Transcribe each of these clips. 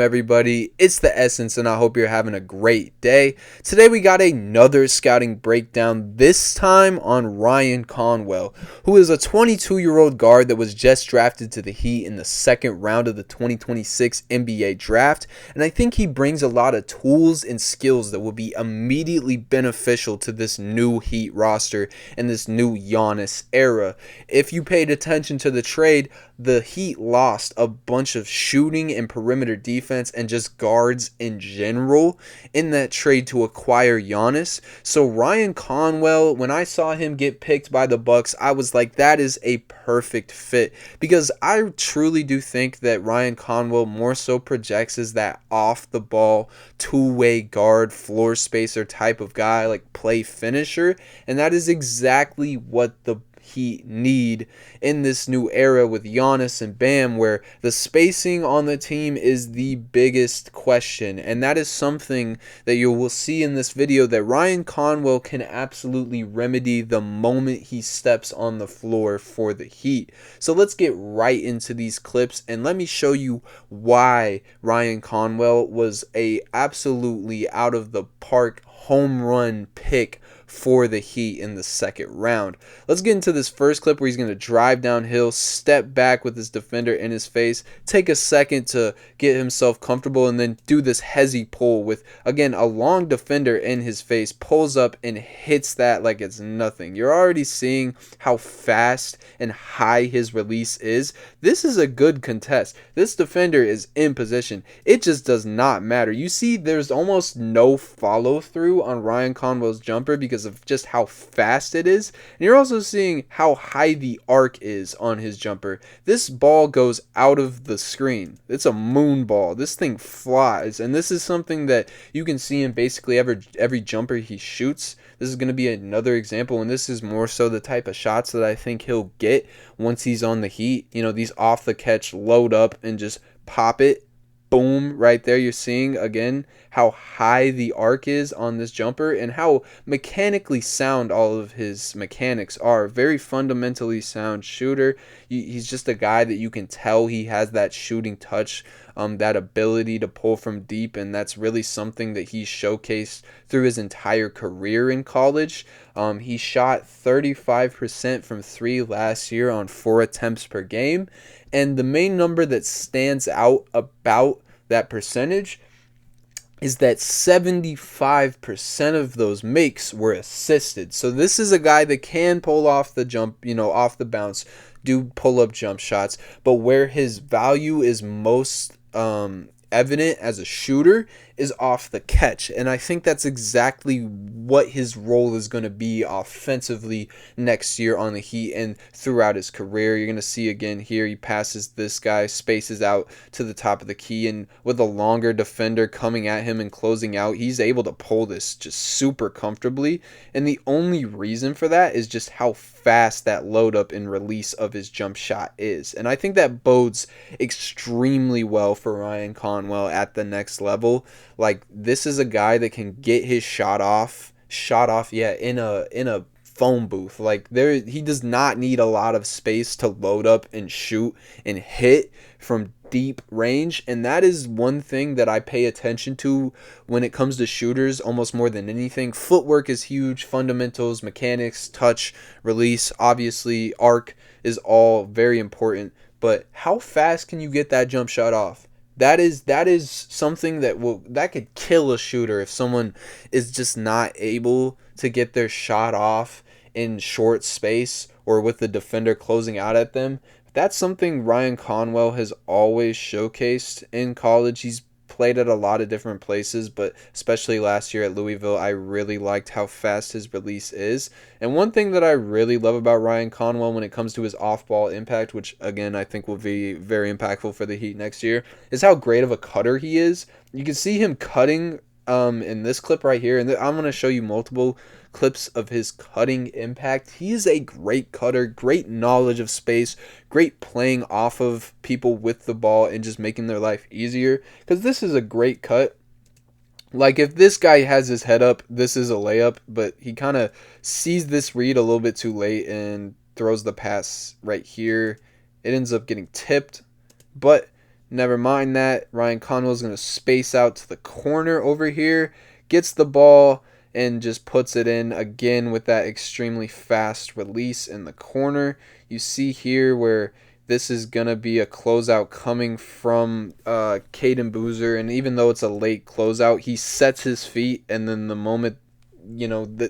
Everybody, it's the Essence, and I hope you're having a great day. Today we got another scouting breakdown, this time on Ryan Conwell, who is a 22-year-old guard that was just drafted to the Heat in the second round of the 2026 NBA draft, and I think he brings a lot of tools and skills that will be immediately beneficial to this new Heat roster and this new Giannis era. If you paid attention to the trade, the Heat lost a bunch of shooting and perimeter defense and just guards in general in that trade to acquire Giannis. So Ryan Conwell, when I saw him get picked by the Bucks, I was like, that is a perfect fit, because I truly do think that Ryan Conwell more so projects as that off the ball two-way guard, floor spacer type of guy, like play finisher, and that is exactly what the Heat need in this new era with Giannis and Bam, where the spacing on the team is the biggest question, and that is something that you will see in this video that Ryan Conwell can absolutely remedy the moment he steps on the floor for the Heat. So let's get right into these clips and let me show you why Ryan Conwell was a absolutely out of the park home run pick for the Heat in the second round. Let's get into this first clip where he's going to drive downhill, step back with his defender in his face, take a second to get himself comfortable, and then do this hezzy pull with, again, a long defender in his face, pulls up and hits that like it's nothing. You're already seeing how fast and high his release is. This is a good contest. This defender is in position. It just does not matter. You see there's almost no follow through on Ryan Conwell's jumper because of just how fast it is. And you're also seeing how high the arc is on his jumper. This ball goes out of the screen. It's a moon ball. This thing flies, and this is something that you can see in basically every jumper he shoots. This is going to be another example, and this is more so the type of shots that I think he'll get once he's on the Heat. You know, these off the catch, load up and just pop it. Boom, right there. You're seeing again how high the arc is on this jumper and how mechanically sound all of his mechanics are. Very fundamentally sound shooter. He's just a guy that you can tell he has that shooting touch, that ability to pull from deep, and that's really something that he showcased through his entire career in college. He shot 35% from three last year on 4 attempts per game, and the main number that stands out about that percentage is that 75% of those makes were assisted. So this is a guy that can pull off the jump, off the bounce, do pull-up jump shots, but where his value is most evident as a shooter is off the catch, and I think that's exactly what his role is going to be offensively next year on the Heat and throughout his career. You're going to see again here, he passes this guy, spaces out to the top of the key, and with a longer defender coming at him and closing out, he's able to pull this just super comfortably, and the only reason for that is just how fast that load up and release of his jump shot is, and I think that bodes extremely well for Ryan Conwell at the next level. Like, this is a guy that can get his shot off, in a phone booth. Like, he does not need a lot of space to load up and shoot and hit from deep range, and that is one thing that I pay attention to when it comes to shooters almost more than anything. Footwork is huge, fundamentals, mechanics, touch, release, obviously arc is all very important, but how fast can you get that jump shot off? That is something that could kill a shooter if someone is just not able to get their shot off in short space or with the defender closing out at them. That's something Ryan Conwell has always showcased in college. He's played at a lot of different places, but especially last year at Louisville, I really liked how fast his release is. And one thing that I really love about Ryan Conwell when it comes to his off-ball impact, which again I think will be very impactful for the Heat next year, is how great of a cutter he is. You can see him cutting in this clip right here, and I'm going to show you multiple clips of his cutting impact. He is a great cutter, great knowledge of space, great playing off of people with the ball and just making their life easier, because this is a great cut. Like, if this guy has his head up, this is a layup, but he kind of sees this read a little bit too late and throws the pass right here. It ends up getting tipped, but Never mind that. Ryan Conwell's going to space out to the corner over here, gets the ball, and just puts it in again with that extremely fast release in the corner. You see here where this is going to be a closeout coming from Caden Boozer, and even though it's a late closeout, he sets his feet, and then the moment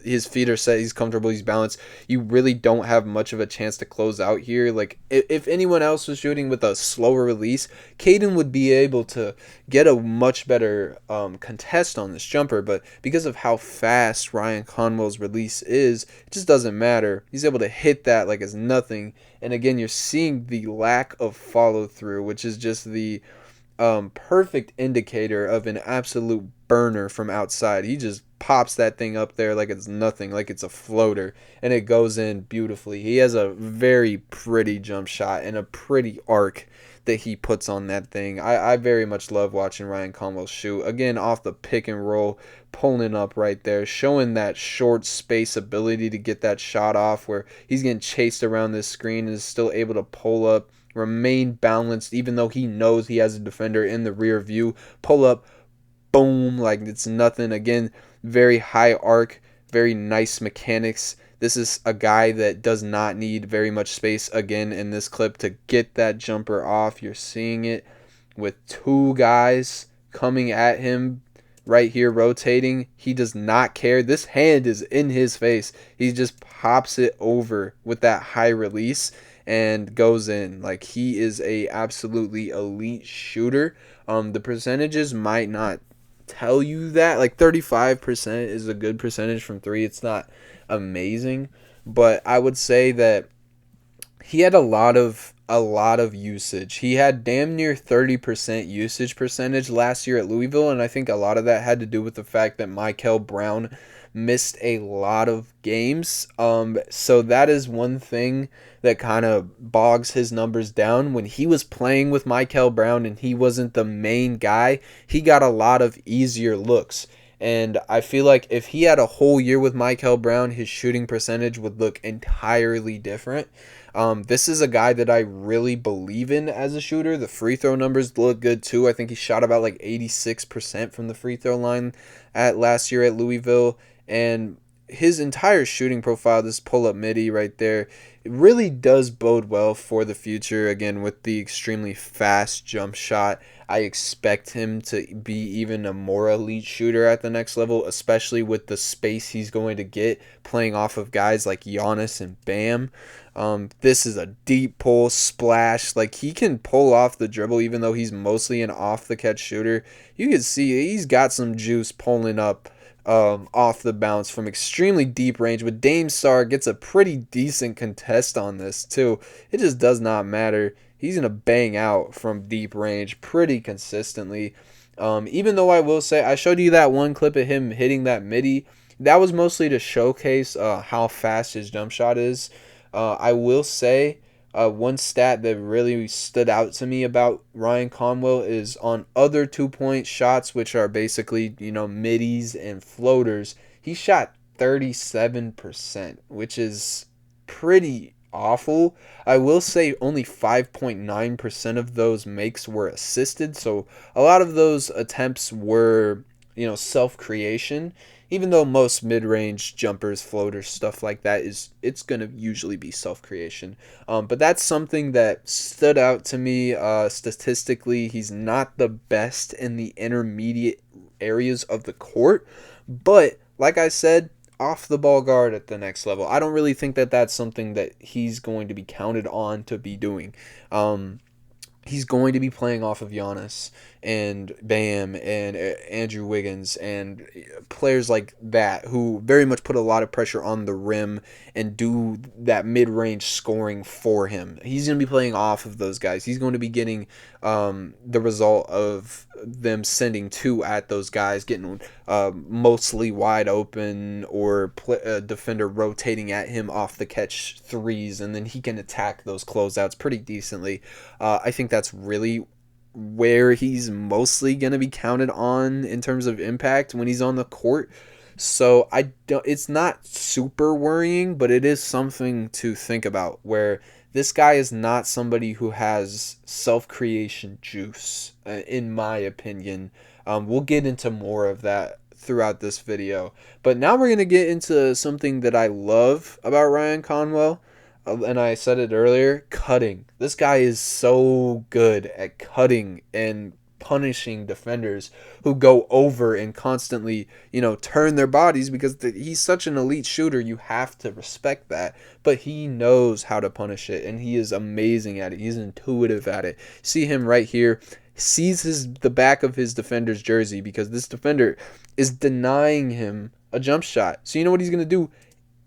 his feet are set, he's comfortable, he's balanced, you really don't have much of a chance to close out here. Like if anyone else was shooting with a slower release, Caden would be able to get a much better contest on this jumper, but because of how fast Ryan Conwell's release is, it just doesn't matter. He's able to hit that like it's nothing, and again, you're seeing the lack of follow through, which is just the perfect indicator of an absolute burner from outside. He just pops that thing up there like it's nothing, like it's a floater, and it goes in beautifully. He has a very pretty jump shot and a pretty arc that he puts on that thing. I very much love watching Ryan Conwell shoot. Again, off the pick and roll, pulling up right there, showing that short space ability to get that shot off where he's getting chased around this screen and is still able to pull up, remain balanced, even though he knows he has a defender in the rear view. Pull up, boom, like it's nothing. Again, very high arc, very nice mechanics. This is a guy that does not need very much space again in this clip to get that jumper off. You're seeing it with two guys coming at him right here rotating. He does not care. This hand is in his face. He just pops it over with that high release and goes in. Like, he is a absolutely elite shooter. The percentages might not tell you that. Like 35% is a good percentage from three. It's not amazing, but I would say that he had a lot of usage. He had damn near 30% usage percentage last year at Louisville, and I think a lot of that had to do with the fact that Michael Brown missed a lot of games. So that is one thing that kind of bogs his numbers down. When he was playing with Michael Brown and he wasn't the main guy, he got a lot of easier looks. And I feel like if he had a whole year with Michael Brown, his shooting percentage would look entirely different. This is a guy that I really believe in as a shooter. The free throw numbers look good too. I think he shot about like 86% from the free throw line at last year at Louisville. And his entire shooting profile, this pull-up midi right there, it really does bode well for the future. Again, with the extremely fast jump shot, I expect him to be even a more elite shooter at the next level, especially with the space he's going to get playing off of guys like Giannis and Bam. This is a deep pull splash. Like, he can pull off the dribble even though he's mostly an off-the-catch shooter. You can see he's got some juice pulling up off the bounce from extremely deep range, but Dame Sar gets a pretty decent contest on this too. It just does not matter. He's going to bang out from deep range pretty consistently. Even though I will say, I showed you that one clip of him hitting that midi. That was mostly to showcase how fast his jump shot is. I will say, one stat that really stood out to me about Ryan Conwell is on other 2-point shots, which are basically, middies and floaters, he shot 37%, which is pretty awful. I will say only 5.9% of those makes were assisted, so a lot of those attempts were, self-creation. Even though most mid-range jumpers, floaters, stuff like that it's going to usually be self-creation. But that's something that stood out to me statistically. He's not the best in the intermediate areas of the court, but like I said, off the ball guard at the next level, I don't really think that that's something that he's going to be counted on to be doing. He's going to be playing off of Giannis and Bam and Andrew Wiggins and players like that who very much put a lot of pressure on the rim and do that mid-range scoring for him. He's going to be playing off of those guys. He's going to be getting the result of them sending two at those guys, getting mostly wide open, or a defender rotating at him off the catch threes, and then he can attack those closeouts pretty decently. I think that's really where he's mostly going to be counted on in terms of impact when he's on the court. So it's not super worrying, but it is something to think about, where this guy is not somebody who has self-creation juice, in my opinion. We'll get into more of that throughout this video. But now we're going to get into something that I love about Ryan Conwell. And I said it earlier, cutting. This guy is so good at cutting and punishing defenders who go over and constantly, turn their bodies, because he's such an elite shooter. You have to respect that. But he knows how to punish it, and he is amazing at it. He's intuitive at it. See him right here. Sees the back of his defender's jersey because this defender is denying him a jump shot. So you know what he's going to do?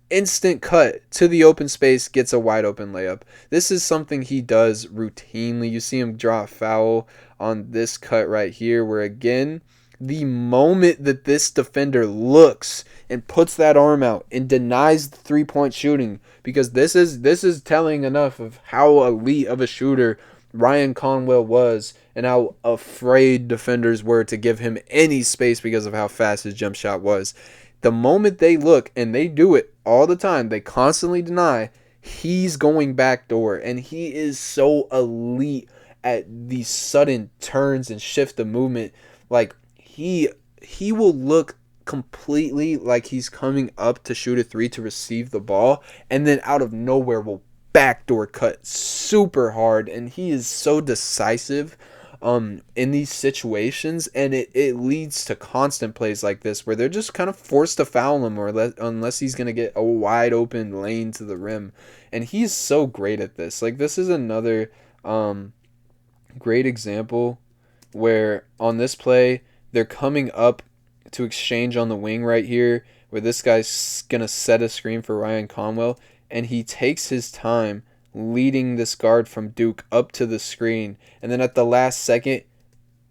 Instant cut to the open space, gets a wide open layup. This is something he does routinely. You see him draw a foul on this cut right here, where again, the moment that this defender looks and puts that arm out and denies the three-point shooting, because this is telling enough of how elite of a shooter Ryan Conwell was and how afraid defenders were to give him any space because of how fast his jump shot was. The moment they look, and they do it all the time, they constantly deny, he's going backdoor, and he is so elite at these sudden turns and shift of movement. Like, he will look completely like he's coming up to shoot a three to receive the ball, and then out of nowhere will backdoor cut super hard, and he is so decisive in these situations, and it leads to constant plays like this where they're just kind of forced to foul him, unless he's going to get a wide open lane to the rim. And he's so great at this. Like, this is another great example where on this play they're coming up to exchange on the wing right here, where this guy's going to set a screen for Ryan Conwell, and he takes his time leading this guard from Duke up to the screen, and then at the last second,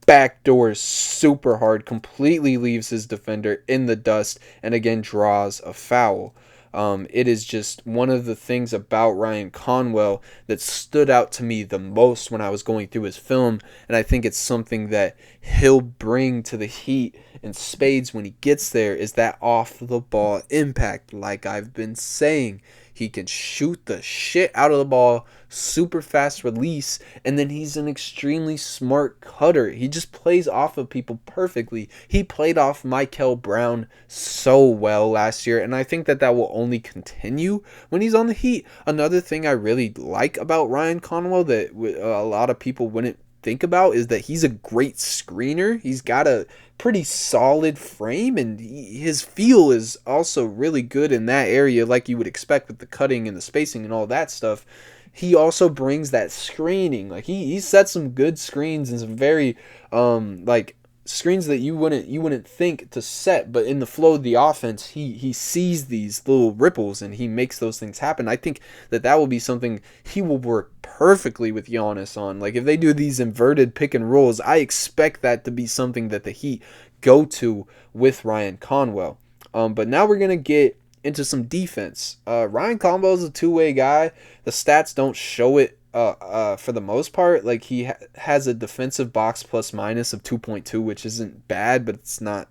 backdoors super hard, completely leaves his defender in the dust, and again draws a foul. It is just one of the things about Ryan Conwell that stood out to me the most when I was going through his film, and I think it's something that he'll bring to the Heat in spades when he gets there, is that off-the-ball impact. Like I've been saying, he can shoot the shit out of the ball, super fast release, and then he's an extremely smart cutter. He just plays off of people perfectly. He played off Michael Brown so well last year, and I think that will only continue when he's on the Heat. Another thing I really like about Ryan Conwell that a lot of people wouldn't think about is that he's a great screener. He's got a pretty solid frame, and his feel is also really good in that area, like you would expect with the cutting and the spacing and all that stuff. He also brings that screening. Like he sets some good screens and some very screens that you wouldn't think to set, but in the flow of the offense, he sees these little ripples and he makes those things happen. I think that will be something he will work perfectly with Giannis on. Like if they do these inverted pick and rolls, I expect that to be something that the Heat go to with Ryan Conwell. But now we're gonna get into some defense. Ryan Conwell is a two-way guy. The stats don't show it for the most part. Like he has a defensive box plus minus of 2.2, which isn't bad, but it's not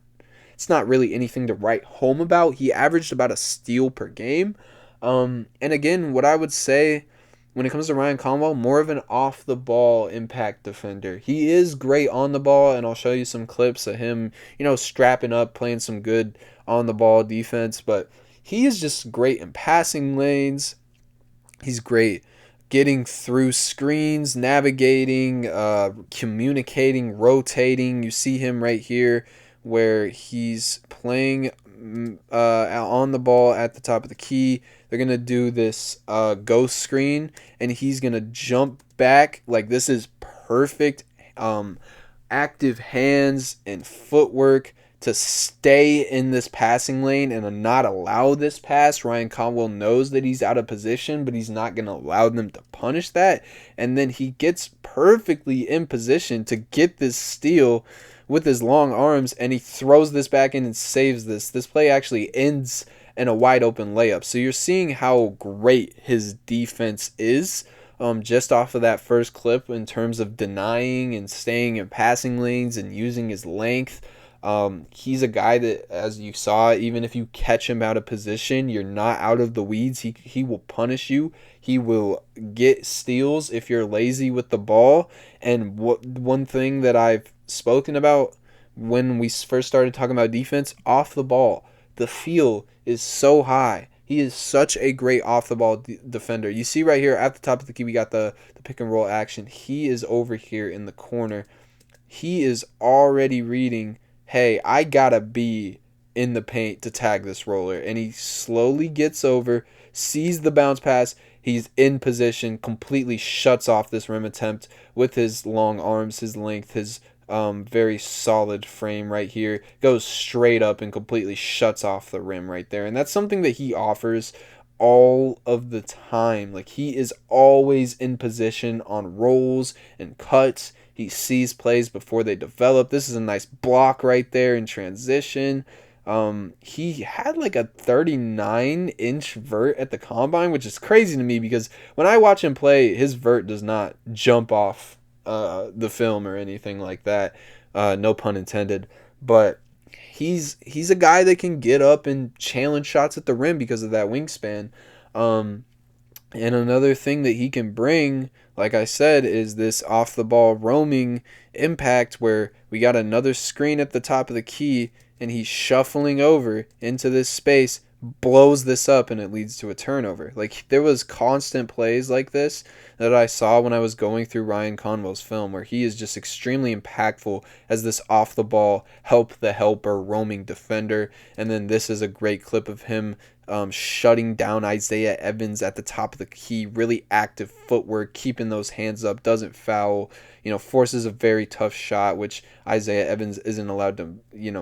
really anything to write home about. He averaged about a steal per game. And again, what I would say when it comes to Ryan Conwell, more of an off the ball impact defender. He is great on the ball, and I'll show you some clips of him, strapping up, playing some good on the ball defense, but he is just great in passing lanes. He's great getting through screens, navigating, communicating, rotating. You see him right here where he's playing on the ball at the top of the key. They're going to do this ghost screen, and he's going to jump back. Like this is perfect active hands and footwork to stay in this passing lane and not allow this pass. Ryan Conwell knows that he's out of position, but he's not going to allow them to punish that. And then he gets perfectly in position to get this steal with his long arms, and he throws this back in and saves this. This play actually ends in a wide open layup. So you're seeing how great his defense is just off of that first clip in terms of denying and staying in passing lanes and using his length. He's a guy that, as you saw, even if you catch him out of position, you're not out of the weeds. He will punish you. He will get steals if you're lazy with the ball. And one thing that I've spoken about when we first started talking about defense, off the ball, the feel is so high. He is such a great off the ball defender. You see right here at the top of the key, we got the pick and roll action. He is over here in the corner. He is already reading, hey, I gotta be in the paint to tag this roller. And he slowly gets over, sees the bounce pass. He's in position, completely shuts off this rim attempt with his long arms, his length, his very solid frame right here. Goes straight up and completely shuts off the rim right there. And that's something that he offers all of the time. Like, he is always in position on rolls and cuts. He sees plays before they develop. This is a nice block right there in transition. He had like a 39-inch vert at the combine, which is crazy to me because when I watch him play, his vert does not jump off the film or anything like that. No pun intended. But he's a guy that can get up and challenge shots at the rim because of that wingspan. And another thing that he can bring, like I said, is this off the ball roaming impact where we got another screen at the top of the key and he's shuffling over into this space, blows this up, and it leads to a turnover. Like, there was constant plays like this that I saw when I was going through Ryan Conwell's film where he is just extremely impactful as this off the ball help the helper roaming defender. And then this is a great clip of him shutting down Isaiah Evans at the top of the key. Really active footwork, keeping those hands up, doesn't foul, forces a very tough shot, which Isaiah Evans isn't allowed to,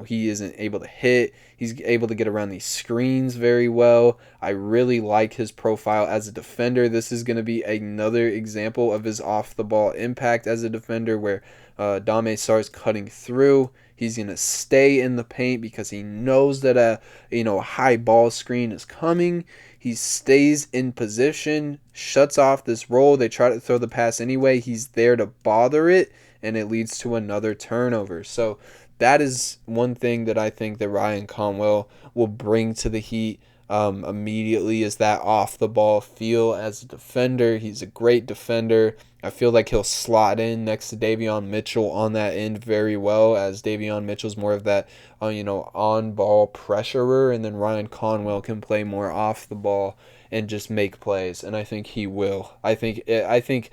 he isn't able to hit. He's able to get around these screens very well. I really like his profile as a defender. This is going to be another example of his off-the-ball impact as a defender where Dame Sarr's cutting through. He's going to stay in the paint because he knows that a high ball screen is coming. He stays in position, shuts off this roll. They try to throw the pass anyway. He's there to bother it, and it leads to another turnover. So that is one thing that I think that Ryan Conwell will bring to the Heat immediately, is that off-the-ball feel as a defender. He's a great defender. I feel like he'll slot in next to Davion Mitchell on that end very well, as Davion Mitchell's more of that, on-ball pressurer, and then Ryan Conwell can play more off the ball and just make plays, and I think he will. I think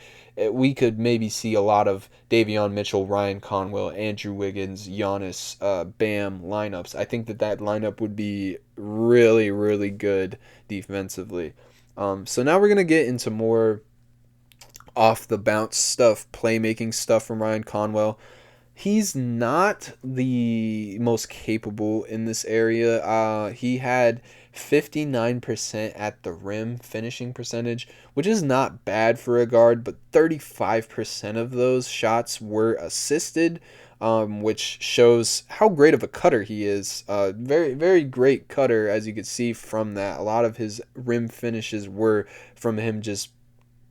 we could maybe see a lot of Davion Mitchell, Ryan Conwell, Andrew Wiggins, Giannis, Bam lineups. I think that lineup would be really, really good defensively. So now we're going to get into more off the bounce stuff, playmaking stuff from Ryan Conwell. He's not the most capable in this area. He had 59% at the rim finishing percentage, which is not bad for a guard, but 35% of those shots were assisted, which shows how great of a cutter he is. Very, very great cutter, as you could see from that. A lot of his rim finishes were from him just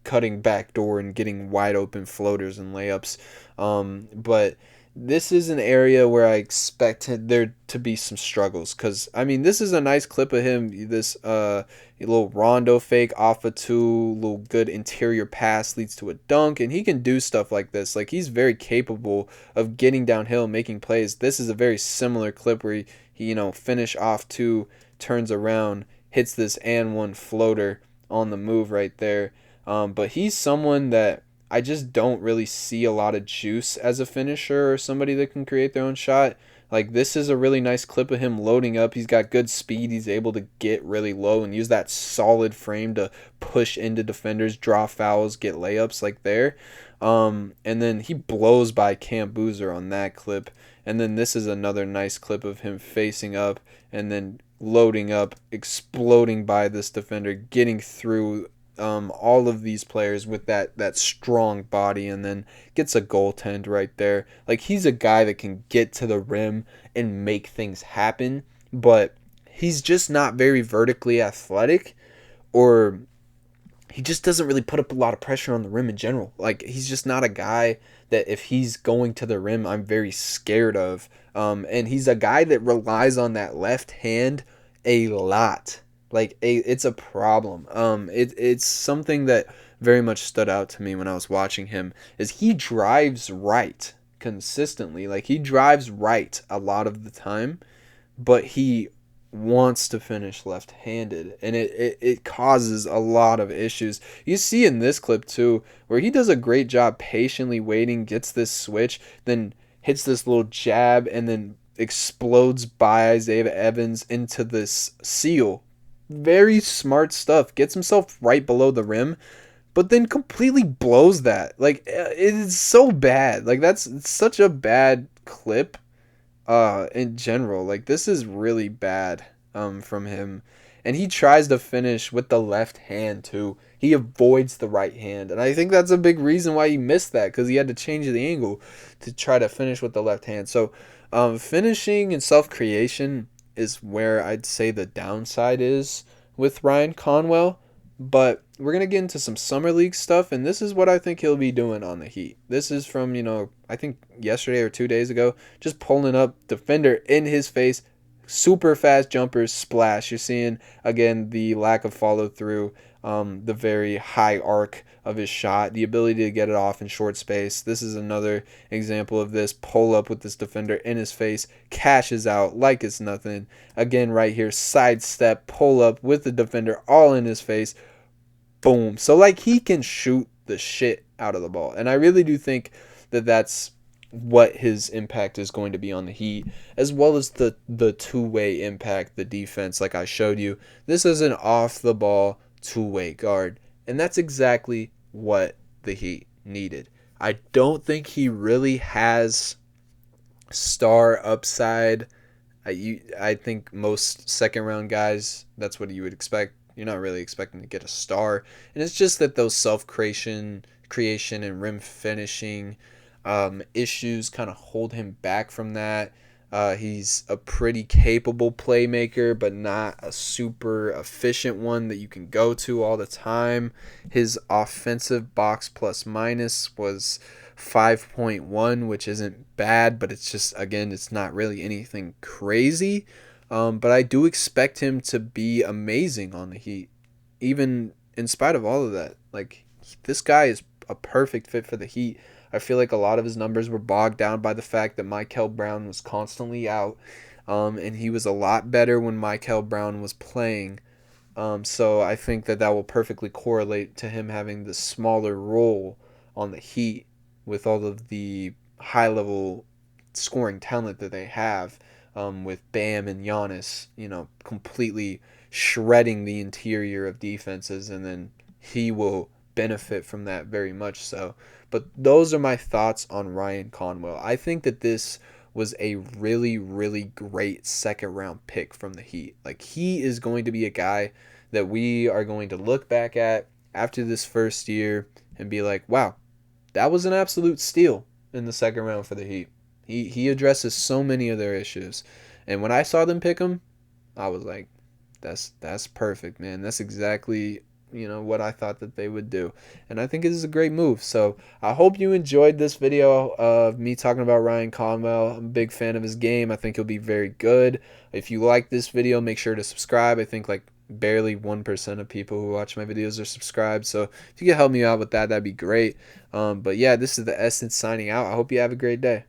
cutting backdoor and getting wide open floaters and layups. But this is an area where I expect there to be some struggles, because this is a nice clip of him. This little rondo fake off a two, little good interior pass leads to a dunk, and he can do stuff like this. Like, he's very capable of getting downhill, making plays. This is a very similar clip where he finish off two, turns around, hits this and one floater on the move right there. But he's someone that I just don't really see a lot of juice as a finisher or somebody that can create their own shot. Like, this is a really nice clip of him loading up. He's got good speed. He's able to get really low and use that solid frame to push into defenders, draw fouls, get layups like there. And then he blows by Cam Boozer on that clip. And then this is another nice clip of him facing up and then loading up, exploding by this defender, getting through all of these players with that strong body, and then gets a goaltend right there. Like, he's a guy that can get to the rim and make things happen, but he's just not very vertically athletic, or he just doesn't really put up a lot of pressure on the rim in general. Like, he's just not a guy that if he's going to the rim, I'm very scared of. And he's a guy that relies on that left hand a lot. It's a problem. It's something that very much stood out to me when I was watching him. Is he drives right consistently? Like, he drives right a lot of the time, but he wants to finish left-handed, and it causes a lot of issues. You see in this clip too, where he does a great job patiently waiting, gets this switch, then hits this little jab, and then explodes by Isaiah Evans into this seal. Very smart stuff. Gets himself right below the rim, but then completely blows that. Like, it is so bad. Like, that's such a bad clip in general. Like, this is really bad from him. And he tries to finish with the left hand too. He avoids the right hand, and I think that's a big reason why he missed that, because he had to change the angle to try to finish with the left hand. So finishing and self-creation is where I'd say the downside is with Ryan Conwell. But we're going to get into some summer league stuff, and this is what I think he'll be doing on the Heat. This is from, I think yesterday or 2 days ago, just pulling up, defender in his face, super fast jumpers, splash. You're seeing, again, the lack of follow through, the very high arc of his shot, the ability to get it off in short space. This is another example of this. Pull up with this defender in his face, cashes out like it's nothing. Again, right here, sidestep, pull up with the defender all in his face. Boom. So, like, he can shoot the shit out of the ball. And I really do think that that's what his impact is going to be on the Heat, as well as the two-way impact, the defense, like I showed you. This is an off-the-ball two-way guard, and that's exactly what the Heat needed. I don't think he really has star upside. I think most second-round guys, that's what you would expect. You're not really expecting to get a star, and it's just that those creation and rim finishing issues kind of hold him back from that. He's a pretty capable playmaker, but not a super efficient one that you can go to all the time. His offensive box plus minus was 5.1, which isn't bad, but it's just, again, it's not really anything crazy. But I do expect him to be amazing on the Heat, even in spite of all of that. Like, this guy is a perfect fit for the Heat. I feel like a lot of his numbers were bogged down by the fact that Michael Brown was constantly out, and he was a lot better when Michael Brown was playing. So I think that will perfectly correlate to him having the smaller role on the Heat with all of the high-level scoring talent that they have, with Bam and Giannis, completely shredding the interior of defenses, and then he will benefit from that very much so. But those are my thoughts on Ryan Conwell. I think that this was a really, really great second-round pick from the Heat. Like, he is going to be a guy that we are going to look back at after this first year and be like, wow, that was an absolute steal in the second round for the Heat. He addresses so many of their issues. And when I saw them pick him, I was like, that's perfect, man. That's exactly, what I thought that they would do. And I think it is a great move. So I hope you enjoyed this video of me talking about Ryan Conwell. I'm a big fan of his game. I think he'll be very good. If you like this video, make sure to subscribe. I think like barely 1% of people who watch my videos are subscribed. So if you could help me out with that, that'd be great. But yeah, this is the Essence signing out. I hope you have a great day.